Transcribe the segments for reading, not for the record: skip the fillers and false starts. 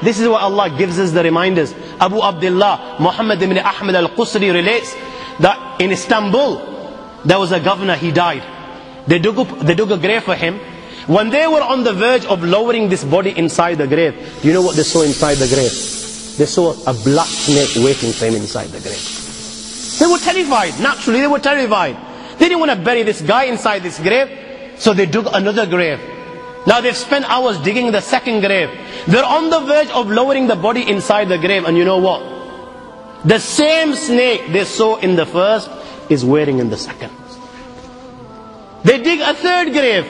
This is what Allah gives us the reminders. Abu Abdullah Muhammad ibn Ahmad al-Qusri relates that in Istanbul there was a governor, he died. They dug a grave for him. When they were on the verge of lowering this body inside the grave, do you know what they saw inside the grave? They saw a black snake waiting for him inside the grave. They were terrified. Naturally, they were terrified. They didn't want to bury this guy inside this grave, so they dug another grave. Now they've spent hours digging the second grave. They're on the verge of lowering the body inside the grave, and you know what? The same snake they saw in the first is waiting in the second. They dig a third grave.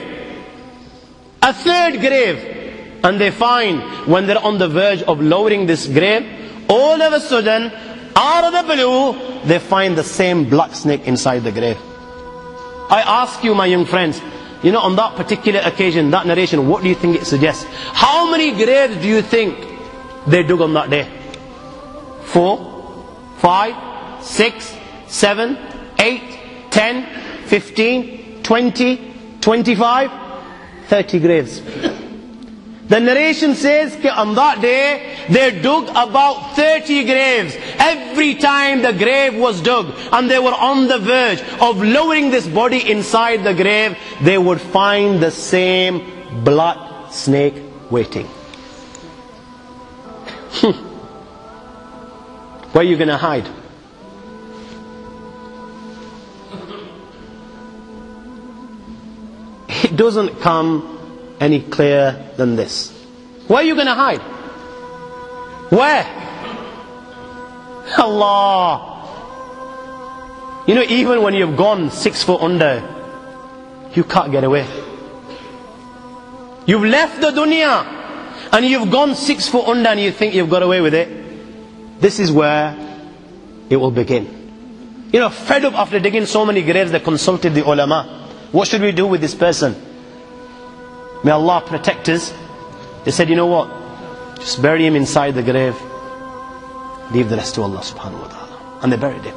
A third grave. And they find, when they're on the verge of lowering this grave, all of a sudden, out of the blue, they find the same black snake inside the grave. I ask you, my young friends, you know, on that particular occasion, that narration, what do you think it suggests? How many graves do you think they dug on that day? 4, 5, 6, 7, 8, 10, 15, 20, 25, 30 graves. The narration says that on that day, they dug about 30 graves. Every time the grave was dug and they were on the verge of lowering this body inside the grave, they would find the same black snake waiting. Where are you going to hide? It doesn't come any clearer than this. Where are you going to hide? Where? Allah. You know, even when you've gone 6 foot under, you can't get away. You've left the dunya and you've gone 6 foot under and you think you've got away with it. This is where it will begin. You know, fed up after digging so many graves, they consulted the ulama. What should we do with this person? May Allah protect us. They said, you know what? Just bury him inside the grave. Leave the rest to Allah subhanahu wa ta'ala. And they buried him.